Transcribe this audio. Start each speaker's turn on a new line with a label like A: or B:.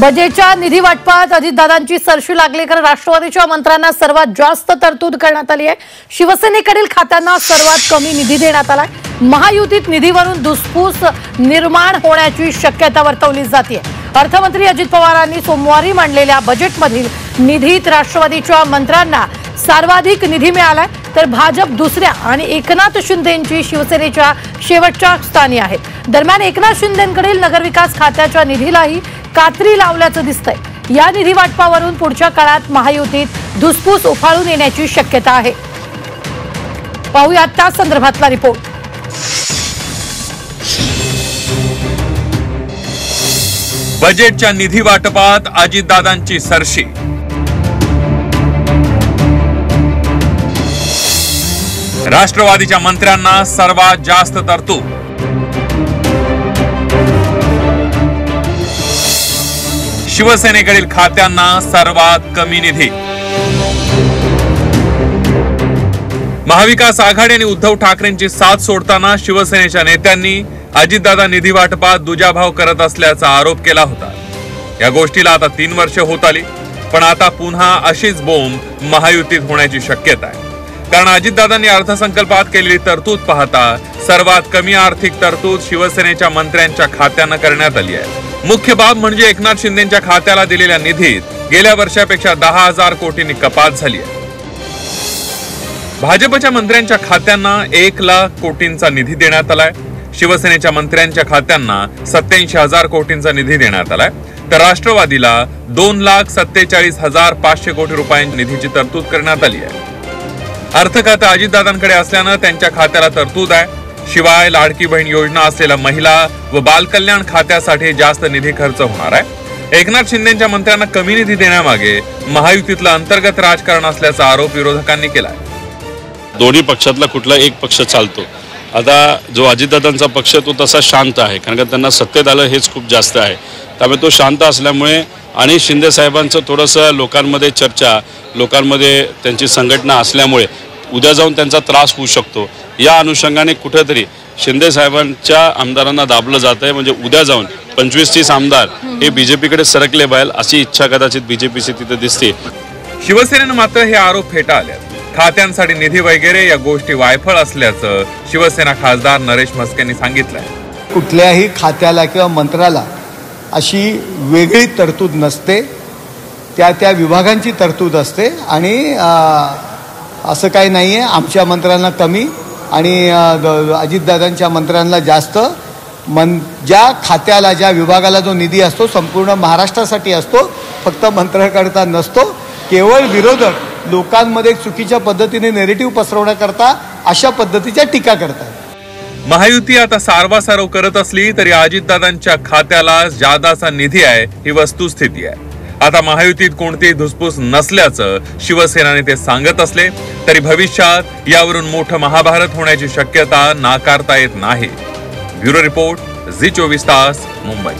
A: बजेटच्या निधी वाटपात अजितदादांची सरशी लागली, कारण राष्ट्रवादीच्या मंत्र्यांना सर्वात जास्त तरतूद करण्यात आली आहे। शिवसेनेकडील खात्यांना सर्वात कमी निधी देण्यात आलाय। महायुतीत निधीवरून धुसफूस निर्माण होण्याची शक्यता वर्तवली जाते। अर्थमंत्री अजित पवारांनी सोमवारी मांडलेल्या बजेटमधील निधीत राष्ट्रवादीच्या मंत्र्यांना सर्वाधिक निधी मिळालाय, तर भाजप दुसऱ्या आणि एकनाथ शिंदेंची शिवसेनेच्या शेवटच्या स्थानी आहे। दरम्यान एकनाथ शिंदेंकडील नगरविकास खात्याच्या निधीलाही कात्री लावल्याचं दिसतंय। या निधी वाटपावरून पुढच्या काळात महायुतीत धुसफूस उफाळून येण्याची शक्यता आहे। पाहूया त्या संदर्भातला रिपोर्ट।
B: बजेटच्या निधी वाटपात अजितदादांची सरशी। राष्ट्रवादीच्या मंत्र्यांना सर्वात जास्त तरतूद। शिवसेनेकडील खात्यांना सर्वात कमी निधी। महाविकास आघाडी आणि उद्धव ठाकरेंची साथ सोडताना शिवसेनेच्या नेत्यांनी अजितदादा निधी वाटपात दुजाभाव करत असल्याचा आरोप केला होता। या गोष्टीला आता 3 वर्ष होत आली, पण आता पुन्हा अशीच बोंब महायुतीत होण्याची शक्यता आहे। कारण अजितदादांनी अर्थसंकल्पात केलेली तरतूद पाहता सर्वात कमी आर्थिक तरतूद शिवसेनेच्या मंत्र्यांच्या खात्यांना करण्यात आली आहे। मुख्य बाब म्हणजे एकनाथ शिंदेंच्या खात्याला दिलेल्या निधीत गेल्या वर्षापेक्षा 10,000 कोटींनी कपात झाली आहे। भाजपच्या मंत्र्यांच्या खात्यांना 1 लाख कोटींचा निधी देण्यात आलाय। शिवसेनेच्या मंत्र्यांच्या खात्यांना 87,000 कोटींचा निधी देण्यात आलाय, तर राष्ट्रवादीला 2,47,500 कोटी रुपयांची निधीची तरतूद करण्यात आली आहे। अर्थ खातं अजितदादांकडे असल्यानं त्यांच्या खात्याला तरतूद आहे। शिवाय लाडकी बहीण योजना असलेल्या महिला व बाल कल्याण खात्यासाठी जास्त निधी खर्च होणार आहे। एकनाथ शिंदेंच्या मंत्र्यांना कमी निधी देण्यामागे महायुतीतलं अंतर्गत राजकारण असल्याचा आरोप विरोधकांनी केलाय।
C: दोन्ही पक्षातला कुठला एक पक्ष चालतो। आता जो अजितदादांचा पक्ष तो तसा शांत आहे, कारण का त्यांना सत्तेत आलं हेच खूप जास्त आहे। त्यामुळे तो शांत असल्यामुळे आणि शिंदे साहेबांचं थोडंसं लोकांमध्ये चर्चा, लोकांमध्ये त्यांची संघटना असल्यामुळे उद्या जाऊन त्यांचा त्रास होऊ शकतो। या अनुषंगाने कुठेतरी शिंदे साहेबांच्या आमदारांना दाबलं जात आहे, म्हणजे उद्या जाऊन 25-30 आमदार हे बीजेपीकडे सरकले पाहिजे अशी इच्छा कदाचित बीजेपीची तिथे दिसते।
B: शिवसेनेनं मात्र हे आरोप फेटाळले। खात्यांसाठी निधी वगैरे या गोष्टी वायफळ असल्याचं शिवसेना खासदार नरेश म्हस्केंनी सांगितलंय।
D: कुठल्याही खात्याला किंवा मंत्र्याला अशी वेगळी तरतूद नसते, त्या विभागांची तरतूद असते आणि असं काही नाहीये आमच्या मंत्र्यांना कमी आणि अजितदादांच्या मंत्र्यांना जास्त। ज्या खात्याला ज्या विभागाला जो निधी असतो संपूर्ण महाराष्ट्रासाठी असतो, फक्त मंत्र्याकरता नसतो। केवळ विरोधक लोकांमध्ये चुकीच्या पद्धतीने नेरेटिव्ह पसरवण्याकरता अशा पद्धतीच्या टीका करतात।
B: महायुती आता सारवासारव करत असली तरी अजितदादांच्या खात्याला जादाचा निधी आहे ही वस्तुस्थिती आहे। आता महायुतीत कोणतीही धुसफूस नसल्याचं शिवसेना नेते सांगत असले तरी भविष्यात यावरून मोठं महाभारत होण्याची शक्यता नाकारता येत नाही। ब्युरो रिपोर्ट, झी 24 तास, मुंबई।